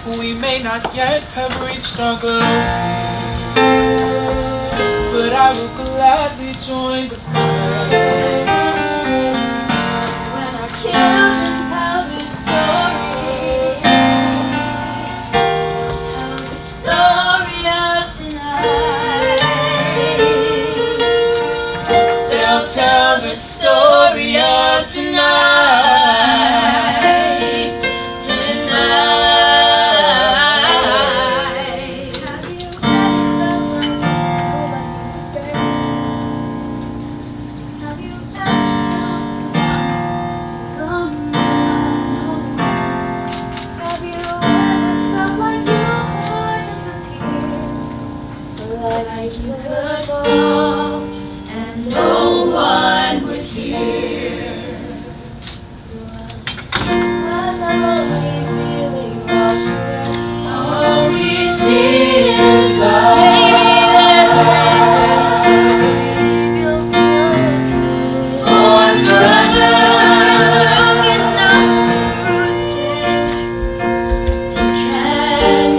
We may not yet have reached our goal, but I will gladly join the fight. When our children tell their story, tell the story of tonight. They'll tell the story of tonight. Like you could fall and no one would hear. But the lonely feeling washed away. All we see is love. For forever strong enough to stand. You can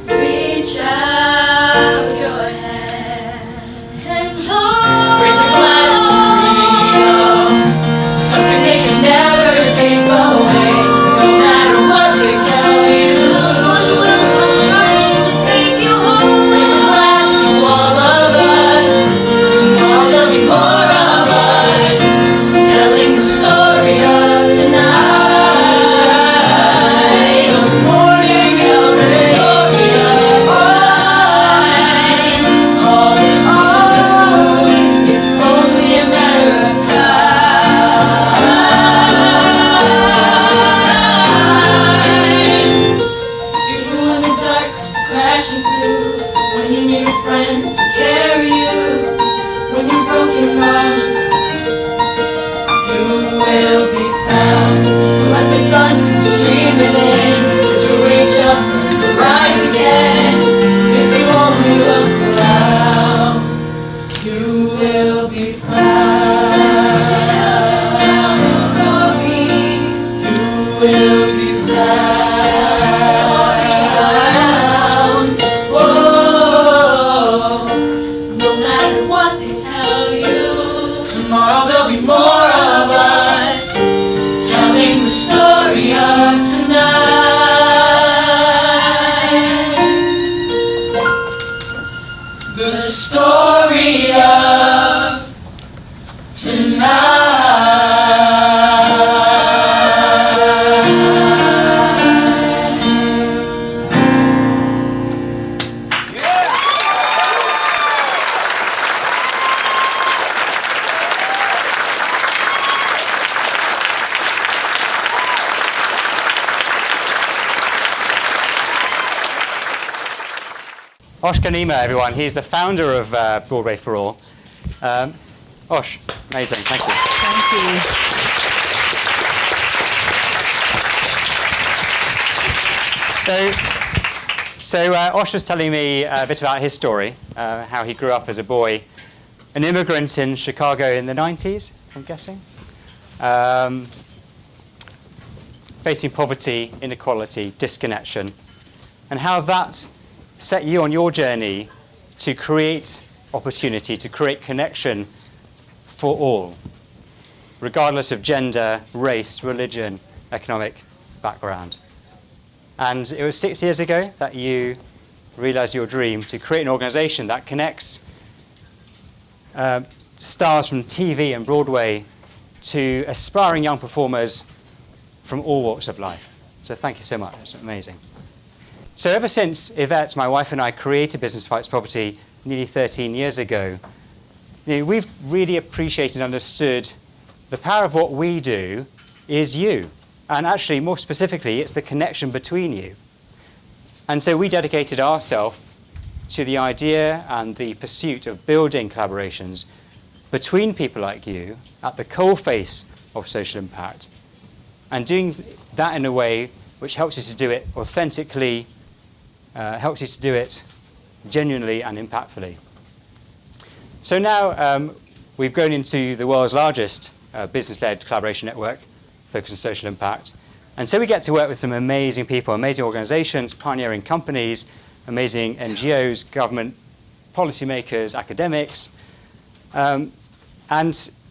reach out your hand and hold. Raise a glass of freedom, something they can never take away. No matter what they tell you, someone will come running to take you home. Raise a glass to all of us. Tomorrow there'll be more of us, telling the story of tonight. The morning tell the story of tonight. All is news, it's only a matter of time. Even when the dark comes crashing through, when you need a friend to carry you, when you're broken on, you will be found. So let the sun come streaming in, so reach up and rise again. If you only look around, you will be found. Children tell the story. You will be found. Whoa. No matter what they tell you, tomorrow there'll be more of us, telling the story of tonight. The story of tonight. Osh Ganima, everyone. He's the founder of Broadway for All. Osh, amazing. Thank you. Thank you. So Osh was telling me a bit about his story, how he grew up as a boy, an immigrant in Chicago in the 90s, I'm guessing, facing poverty, inequality, disconnection, and how that set you on your journey to create opportunity, to create connection for all, regardless of gender, race, religion, economic background. And it was 6 years ago that you realized your dream to create an organization that connects stars from TV and Broadway to aspiring young performers from all walks of life. So thank you so much. It's amazing. So ever since Yvette, my wife, and I created Business Fights Poverty nearly 13 years ago, we've really appreciated and understood the power of what we do is you. And actually, more specifically, it's the connection between you. And so we dedicated ourselves to the idea and the pursuit of building collaborations between people like you at the coalface of social impact, and doing that in a way which helps you to do it authentically, helps you to do it genuinely and impactfully. So now we've grown into the world's largest business-led collaboration network focused on social impact. And so we get to work with some amazing people, amazing organizations, pioneering companies, amazing NGOs, government policymakers, academics. And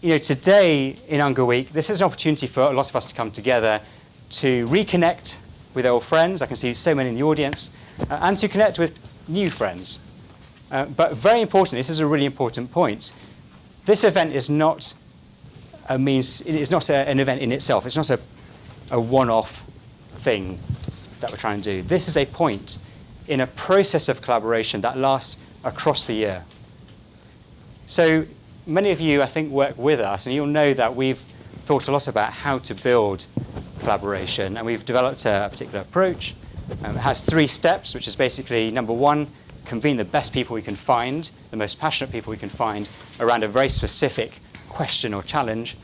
today in Hunger Week, this is an opportunity for a lot of us to come together to reconnect with old friends. I can see so many in the audience, and to connect with new friends. But very important, this is a really important point. This event is not an event in itself. It's not a one-off thing that we're trying to do. This is a point in a process of collaboration that lasts across the year. So many of you, I think, work with us, and you'll know that we've thought a lot about how to build collaboration, and we've developed a particular approach. It has 3 steps, which is basically, number 1, convene the best people we can find, the most passionate people we can find, around a very specific question or challenge,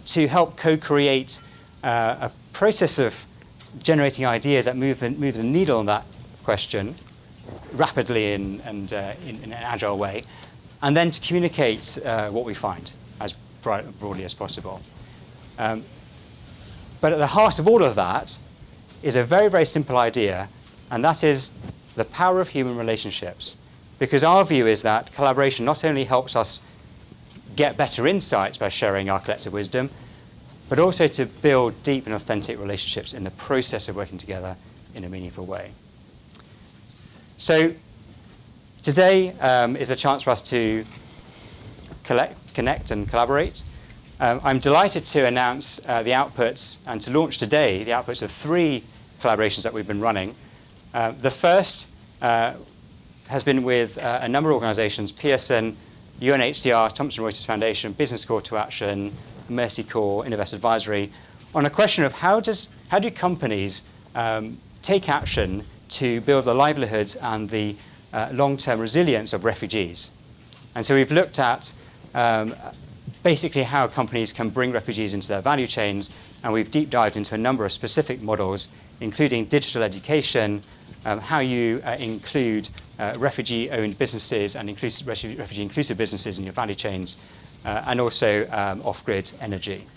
to help co-create a process of generating ideas that move the needle on that question rapidly and in an agile way, and then to communicate what we find as broadly as possible. But at the heart of all of that is a very, very simple idea, and that is the power of human relationships. Because our view is that collaboration not only helps us get better insights by sharing our collective wisdom, but also to build deep and authentic relationships in the process of working together in a meaningful way. So today is a chance for us to connect and collaborate. I'm delighted to announce the outputs and to launch today the outputs of 3 collaborations that we've been running. The first has been with a number of organizations: Pearson, UNHCR, Thomson Reuters Foundation, Business Call to Action, Mercy Corps, Innovest Advisory, on a question of how do companies take action to build the livelihoods and the long-term resilience of refugees. And so we've looked at basically how companies can bring refugees into their value chains, and we've deep dived into a number of specific models, including digital education, how you include refugee-owned businesses and refugee-inclusive businesses in your value chains, and also off-grid energy.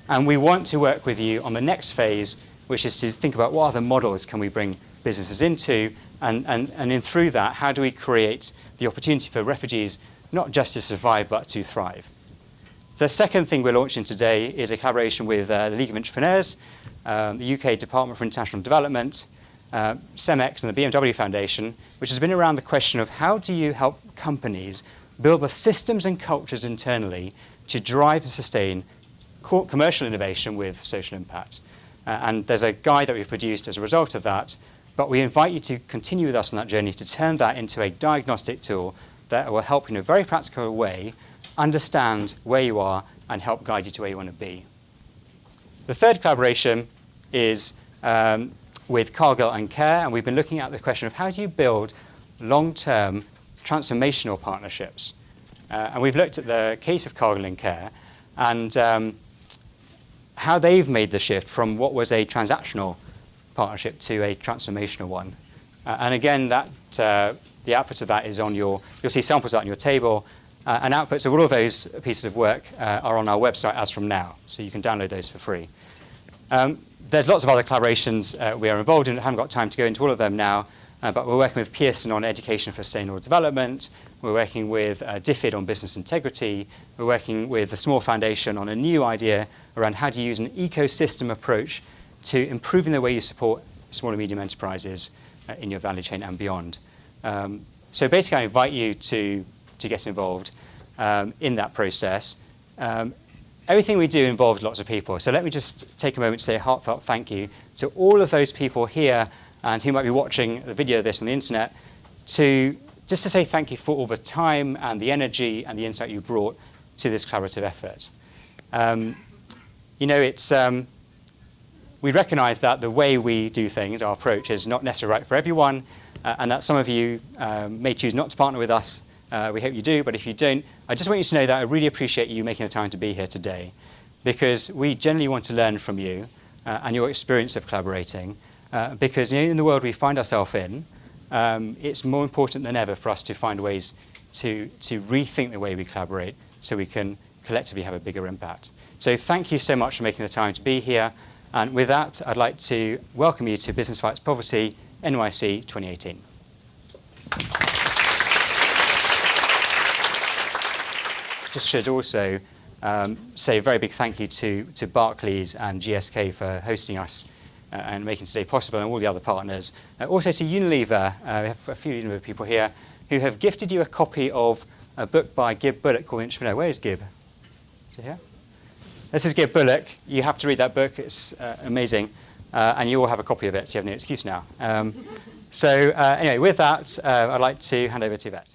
And we want to work with you on the next phase, which is to think about what other models can we bring businesses into, and through that, how do we create the opportunity for refugees not just to survive, but to thrive. The second thing we're launching today is a collaboration with the League of Entrepreneurs, the UK Department for International Development, CEMEX and the BMW Foundation, which has been around the question of how do you help companies build the systems and cultures internally to drive and sustain commercial innovation with social impact. And there's a guide that we've produced as a result of that, but we invite you to continue with us on that journey to turn that into a diagnostic tool that will help in a very practical way understand where you are and help guide you to where you want to be. The third collaboration is with Cargill and Care, and we've been looking at the question of how do you build long-term transformational partnerships. And we've looked at the case of Cargill and Care and how they've made the shift from what was a transactional partnership to a transformational one. And again, that the output of that is on you'll see samples of that on your table, and outputs of all of those pieces of work are on our website as from now, so you can download those for free. There's lots of other collaborations we are involved in. I haven't got time to go into all of them now, but we're working with Pearson on education for sustainable development. We're working with DFID on business integrity. We're working with the Small Foundation on a new idea around how to use an ecosystem approach to improving the way you support small and medium enterprises in your value chain and beyond. So basically, I invite you to get involved in that process. Everything we do involves lots of people. So let me just take a moment to say a heartfelt thank you to all of those people here and who might be watching the video of this on the internet, just to say thank you for all the time and the energy and the insight you brought to this collaborative effort. We recognise that the way we do things, our approach, is not necessarily right for everyone, and that some of you may choose not to partner with us. We hope you do, but if you don't, I just want you to know that I really appreciate you making the time to be here today, because we genuinely want to learn from you and your experience of collaborating, because in the world we find ourselves in, it's more important than ever for us to find ways to rethink the way we collaborate so we can collectively have a bigger impact. So thank you so much for making the time to be here. And with that, I'd like to welcome you to Business Fights Poverty, NYC 2018. Just should also say a very big thank you to Barclays and GSK for hosting us and making today possible, and all the other partners. Also to Unilever, we have a few Unilever people here, who have gifted you a copy of a book by Gib Bullock called The Entrepreneur. Where is Gib? Is he here? This is Gib Bullock. You have to read that book. It's amazing. And you all have a copy of it, so you have no excuse now. Anyway, with that, I'd like to hand over to Yvette.